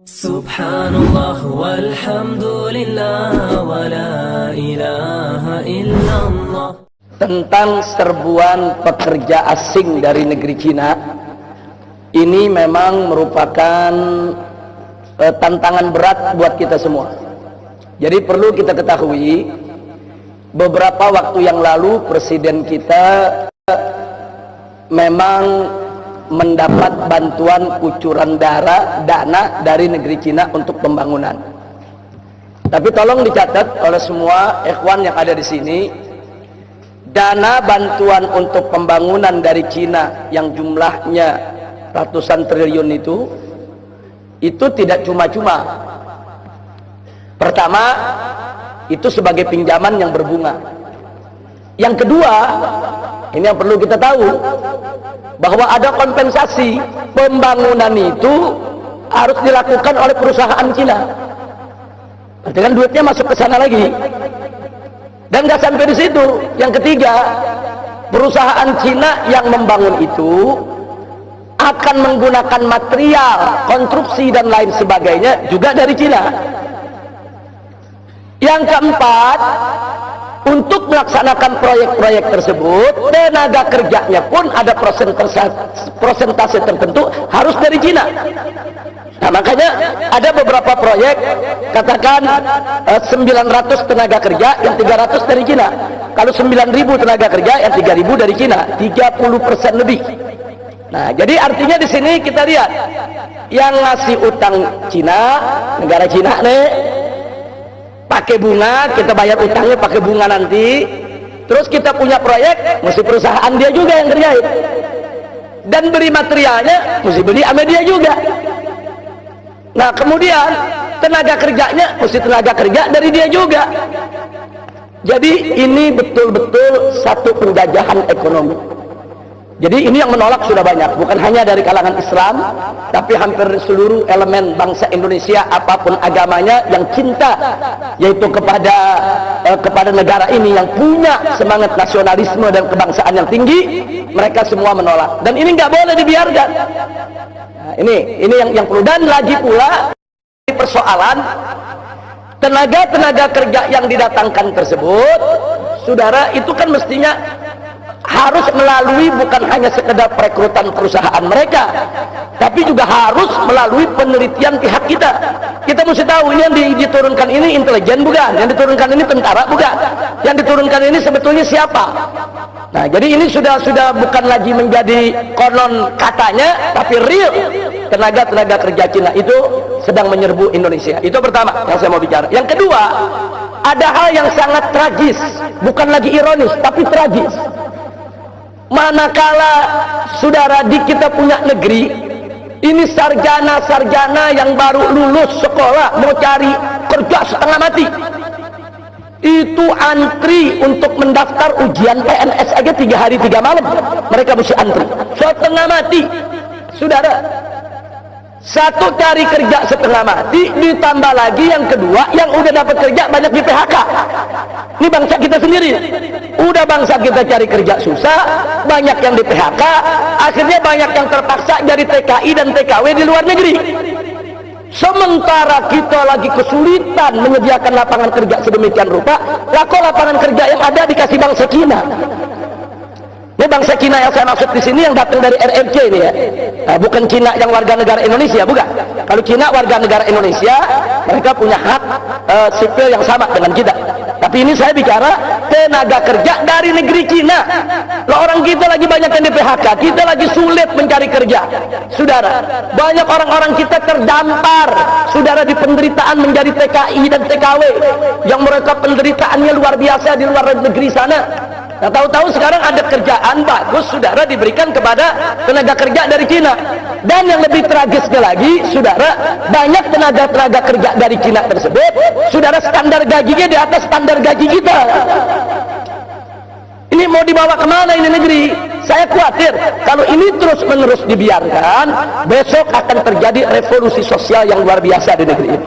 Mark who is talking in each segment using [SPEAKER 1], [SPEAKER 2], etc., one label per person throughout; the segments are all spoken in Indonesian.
[SPEAKER 1] Subhanallah walhamdulillah wa la ilaha illallah.
[SPEAKER 2] Tentang serbuan pekerja asing dari negeri Cina, ini memang merupakan tantangan berat buat kita semua. Jadi perlu kita ketahui, beberapa waktu yang lalu presiden kita memang mendapat bantuan kucuran dana dari negeri Cina untuk pembangunan. Tapi tolong dicatat oleh semua ikhwan yang ada di sini, dana bantuan untuk pembangunan dari Cina yang jumlahnya ratusan triliun itu tidak cuma-cuma. Pertama, itu sebagai pinjaman yang berbunga. Yang kedua, ini yang perlu kita tahu, bahwa ada kompensasi pembangunan itu harus dilakukan oleh perusahaan Cina. Berarti kan duitnya masuk ke sana lagi. Dan nggak sampai di situ. Yang ketiga, perusahaan Cina yang membangun itu akan menggunakan material, konstruksi dan lain sebagainya juga dari Cina. Yang keempat, untuk melaksanakan proyek-proyek tersebut, tenaga kerjanya pun ada persentase tertentu harus dari Cina. Nah, makanya ada beberapa proyek, katakan 900 tenaga kerja, yang 300 dari Cina. Kalau 9.000 tenaga kerja, yang 3.000 dari Cina, 30% lebih. Nah, jadi artinya di sini kita lihat, yang ngasih utang Cina, negara Cina nih, pakai bunga, kita bayar utangnya pakai bunga nanti. Terus kita punya proyek, mesti perusahaan dia juga yang kerjain. Dan beli materialnya, mesti beli sama dia juga. Nah, kemudian tenaga kerjanya, mesti tenaga kerja dari dia juga. Jadi ini betul-betul satu penjajahan ekonomi. Jadi ini yang menolak sudah banyak, bukan hanya dari kalangan Islam, tapi hampir seluruh elemen bangsa Indonesia, apapun agamanya, yang cinta yaitu kepada negara ini, yang punya semangat nasionalisme dan kebangsaan yang tinggi, mereka semua menolak. Dan ini nggak boleh dibiarkan. Nah, ini yang perlu. Dan lagi pula persoalan tenaga kerja yang didatangkan tersebut, saudara, itu kan mestinya harus melalui bukan hanya sekedar perekrutan perusahaan mereka, tapi juga harus melalui penelitian pihak kita. Kita mesti tahu, ini yang diturunkan ini intelijen bukan, yang diturunkan ini tentara bukan, yang diturunkan ini sebetulnya siapa. Nah, jadi ini sudah bukan lagi menjadi konon katanya, tapi real tenaga kerja Cina itu sedang menyerbu Indonesia. Itu pertama yang saya mau bicara. Yang kedua, ada hal yang sangat tragis, bukan lagi ironis tapi tragis. Manakala saudara di kita punya negeri ini, sarjana yang baru lulus sekolah mau cari kerja setengah mati, itu antri untuk mendaftar ujian PNS aja 3 hari 3 malam mereka mesti antri setengah mati, saudara. Satu, cari kerja setengah mati, ditambah lagi yang kedua, yang udah dapat kerja banyak di PHK. Ini bangsa kita sendiri, udah bangsa kita cari kerja susah, banyak yang di PHK, akhirnya banyak yang terpaksa jadi TKI dan TKW di luar negeri. Sementara kita lagi kesulitan menyediakan lapangan kerja sedemikian rupa, lah kok lapangan kerja yang ada dikasih bangsa Cina. Ini bangsa Cina yang saya maksud di sini yang datang dari RRC ini ya. Nah, bukan Cina yang warga negara Indonesia, bukan. Kalau Cina warga negara Indonesia, mereka punya hak sipil yang sama dengan kita. Tapi ini saya bicara tenaga kerja dari negeri Cina. Loh, orang kita lagi banyak yang di PHK, kita lagi sulit mencari kerja. Saudara, banyak orang-orang kita terdampar, saudara, di penderitaan menjadi TKI dan TKW, yang mereka penderitaannya luar biasa di luar negeri sana. Nah, tahu-tahu sekarang ada kerjaan bagus, saudara, diberikan kepada tenaga kerja dari Cina. Dan yang lebih tragisnya lagi, saudara, banyak tenaga kerja dari Cina tersebut, saudara, standar gajinya di atas standar gaji kita. Ini mau dibawa kemana ini negeri? Saya khawatir kalau ini terus-menerus dibiarkan, besok akan terjadi revolusi sosial yang luar biasa di negeri ini.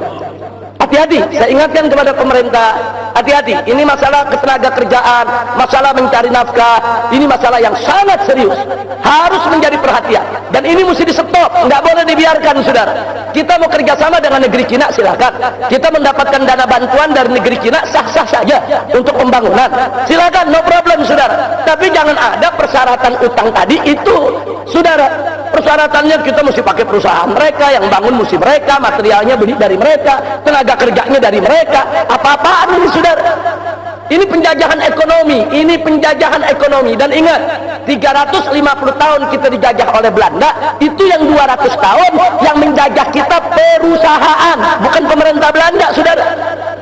[SPEAKER 2] hati-hati, saya ingatkan kepada pemerintah, hati-hati, ini masalah ketenaga kerjaan, masalah mencari nafkah, ini masalah yang sangat serius, harus menjadi perhatian, dan ini mesti di stop, nggak boleh dibiarkan, saudara. Kita mau kerjasama dengan negeri Cina, silakan. Kita mendapatkan dana bantuan dari negeri Cina, sah-sah saja untuk pembangunan, silakan, no problem, saudara. Tapi jangan ada persyaratan utang tadi itu, saudara. Persyaratannya kita mesti pakai perusahaan mereka, yang bangun mesti mereka, materialnya beli dari mereka, tenaga kerjanya dari mereka. Apa-apaan ini, saudara? Ini penjajahan ekonomi, ini penjajahan ekonomi. Dan ingat, 350 tahun kita dijajah oleh Belanda, itu yang 200 tahun yang menjajah kita perusahaan, bukan pemerintah Belanda, saudara.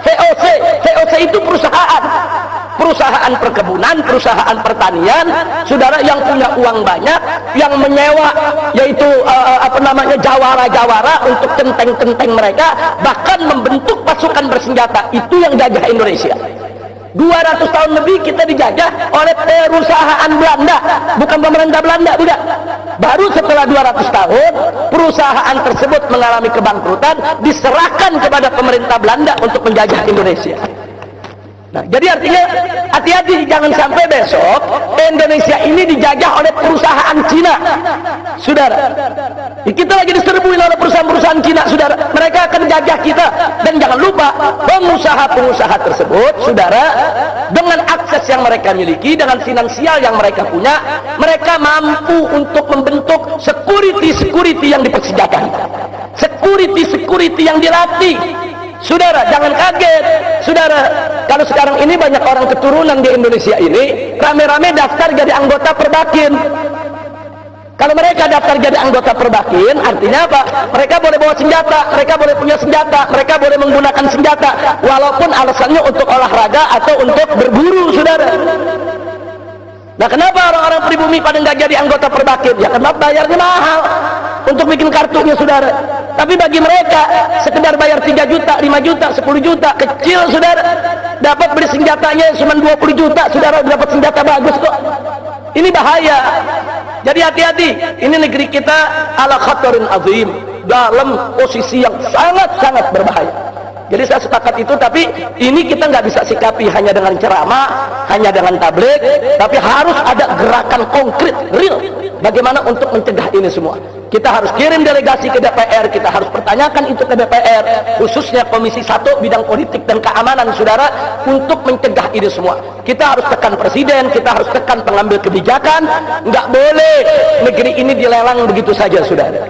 [SPEAKER 2] VOC, VOC itu perusahaan, perusahaan perkebunan, perusahaan pertanian, saudara, yang punya uang banyak, yang menyewa, yaitu jawara-jawara untuk kenteng-kenteng mereka, bahkan membentuk pasukan bersenjata. Itu yang jajah Indonesia. 200 tahun lebih kita dijajah oleh perusahaan Belanda, bukan pemerintah Belanda, budak. Baru setelah 200 tahun perusahaan tersebut mengalami kebangkrutan, diserahkan kepada pemerintah Belanda untuk menjajah Indonesia. Nah, jadi artinya hati-hati, jangan sampai besok Indonesia ini dijajah oleh perusahaan Cina, saudara. Kita lagi diserbuin oleh perusahaan-perusahaan Cina, saudara. Mereka akan jajah kita. Dan jangan lupa, pengusaha-pengusaha tersebut, saudara, dengan akses yang mereka miliki, dengan finansial yang mereka punya, mereka mampu untuk membentuk security yang dipersenjatai, security yang dilatih. Saudara, jangan kaget, saudara. Kalau sekarang ini banyak orang keturunan di Indonesia ini rame-rame daftar jadi anggota Perbakin. Kalau mereka daftar jadi anggota Perbakin, artinya apa? Mereka boleh bawa senjata, mereka boleh punya senjata, mereka boleh menggunakan senjata, walaupun alasannya untuk olahraga atau untuk berburu, saudara. Nah, kenapa orang-orang pribumi pada nggak jadi anggota Perbakin? Ya karena bayarnya mahal untuk bikin kartunya, saudara. Tapi bagi mereka sekedar bayar 3 juta, 5 juta, 10 juta, kecil, saudara. Dapat beli senjatanya cuma 20 juta, saudara, dapat senjata bagus kok. Ini bahaya. Jadi hati-hati, ini negeri kita ala khatarin azim, dalam posisi yang sangat-sangat berbahaya. Jadi saya sepakat itu, tapi ini kita nggak bisa sikapi hanya dengan ceramah, hanya dengan tabligh, tapi harus ada gerakan konkret, real. Bagaimana untuk mencegah ini semua? Kita harus kirim delegasi ke DPR, kita harus pertanyakan itu ke DPR, khususnya Komisi 1 bidang politik dan keamanan, saudara, untuk mencegah ini semua. Kita harus tekan presiden, kita harus tekan pengambil kebijakan. Nggak boleh negeri ini dilelang begitu saja, saudara.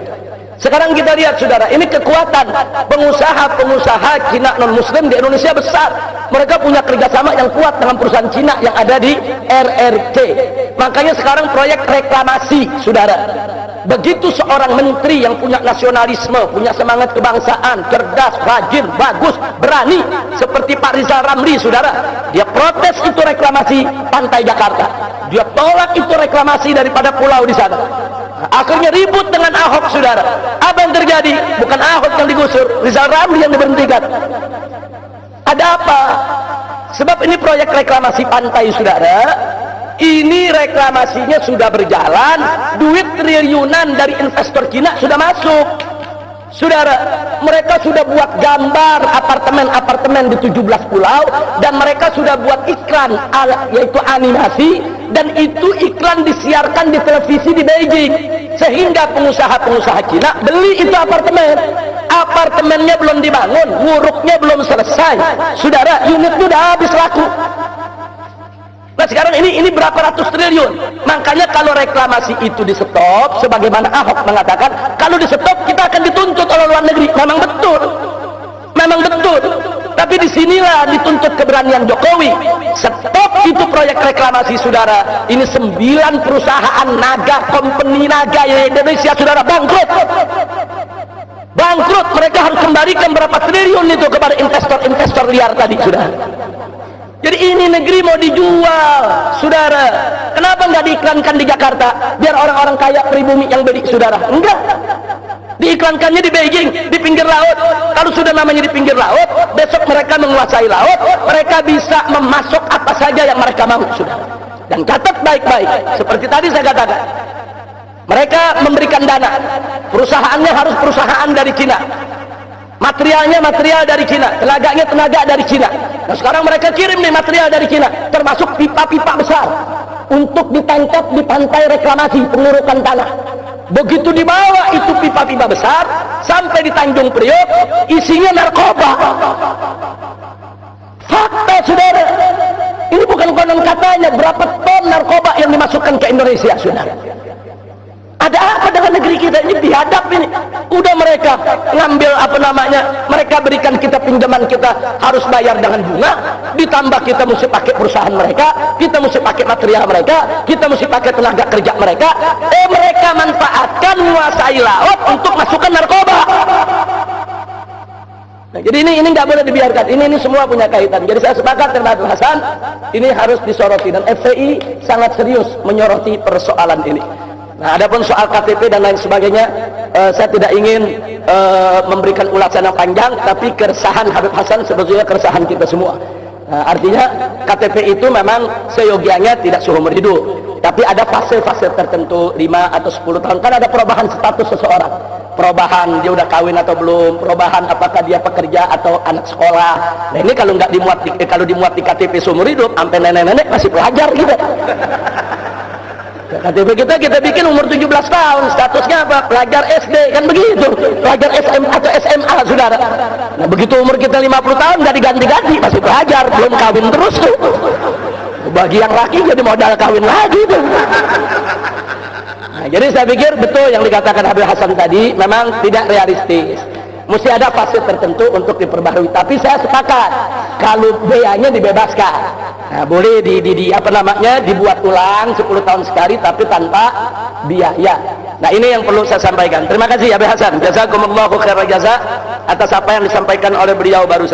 [SPEAKER 2] Sekarang kita lihat, saudara, ini kekuatan pengusaha-pengusaha Cina non-Muslim di Indonesia besar. Mereka punya kerjasama yang kuat dengan perusahaan Cina yang ada di RRC. Makanya sekarang proyek reklamasi, saudara. Begitu seorang menteri yang punya nasionalisme, punya semangat kebangsaan, cerdas, rajin, bagus, berani, seperti Pak Rizal Ramli, saudara, dia protes itu reklamasi pantai Jakarta. Dia tolak itu reklamasi daripada pulau di sana. Akhirnya ribut dengan Ahok, saudara. Apa yang terjadi? Bukan Ahok yang digusur, Rizal Ramli yang diberhentikan. Ada apa? Sebab ini proyek reklamasi pantai, saudara. Ini reklamasinya sudah berjalan, duit triliunan dari investor Cina sudah masuk, saudara. Mereka sudah buat gambar apartemen-apartemen di 17 pulau, dan mereka sudah buat iklan, yaitu animasi, dan itu iklan disiarkan di televisi di Beijing, sehingga pengusaha-pengusaha Cina beli itu apartemen. Apartemennya belum dibangun, wuruknya belum selesai, saudara, unitnya sudah habis laku. Nah, sekarang ini berapa ratus triliun. Makanya kalau reklamasi itu di stop, sebagaimana Ahok mengatakan, kalau di stop kita akan dituntut oleh luar negeri. Memang betul, memang betul. Tapi disinilah dituntut keberanian Jokowi. Stop itu proyek reklamasi, saudara. Ini 9 perusahaan naga, company naga di Indonesia, saudara, bangkrut. Bangkrut. Mereka harus kembalikan berapa triliun itu kepada investor-investor liar tadi, saudara. Jadi ini negeri mau dijual, saudara. Kenapa nggak diiklankan di Jakarta biar orang-orang kaya pribumi yang beli, saudara? Enggak, diiklankannya di Beijing, di pinggir laut. Kalau sudah namanya di pinggir laut, besok mereka menguasai laut, mereka bisa memasok apa saja yang mereka mau, saudara. Dan catat baik-baik, seperti tadi saya katakan, mereka memberikan dana, perusahaannya harus perusahaan dari Cina. Materialnya material dari Cina, tenaganya tenaga dari Cina. Nah sekarang mereka kirim nih material dari Cina, termasuk pipa-pipa besar untuk ditangkap di pantai reklamasi pengurukan tanah. Begitu dibawa itu pipa-pipa besar sampai di Tanjung Priok, isinya narkoba. Fakta saudara, ini bukan konon katanya, berapa ton narkoba yang dimasukkan ke Indonesia saudara. Ada apa dengan negeri kita ini dihadap ini? Udah mereka ngambil apa namanya, mereka berikan kita pinjaman, kita harus bayar dengan bunga, ditambah kita mesti pakai perusahaan mereka, kita mesti pakai material mereka, kita mesti pakai tenaga kerja mereka, mereka manfaatkan menguasai laut untuk masukkan narkoba. Nah, jadi ini nggak boleh dibiarkan. Ini semua punya kaitan. Jadi saya sepakat dengan Abdul Hasan, ini harus disoroti, dan FPI sangat serius menyoroti persoalan ini. Nah, adapun soal KTP dan lain sebagainya, saya tidak ingin memberikan ulasan yang panjang, tapi keresahan Habib Hasan sebetulnya keresahan kita semua. Nah, artinya KTP itu memang seyogianya tidak seumur hidup, tapi ada fase-fase tertentu, 5 atau 10 tahun, kan ada perubahan status seseorang, perubahan dia udah kawin atau belum, perubahan apakah dia pekerja atau anak sekolah. Nah ini kalau nggak dimuat kalau dimuat di KTP seumur hidup, sampai nenek-nenek masih pelajar gitu. KTP kita bikin umur 17 tahun, statusnya apa? Pelajar SD, kan begitu. Pelajar SM atau SMA, saudara. Nah, begitu umur kita 50 tahun nggak diganti-ganti, masih pelajar, belum kawin terus tuh. Bagi yang laki jadi modal kawin lagi tuh. Nah, jadi saya pikir betul yang dikatakan Habib Hasan tadi, memang tidak realistis. Mesti ada fase tertentu untuk diperbarui. Tapi saya sepakat kalau biayanya dibebaskan. Nah, boleh dibuat ulang 10 tahun sekali tapi tanpa biaya. Nah, ini yang perlu saya sampaikan. Terima kasih Habib Hasan. Jazakumullahu khairan jazak atas apa yang disampaikan oleh beliau barusan.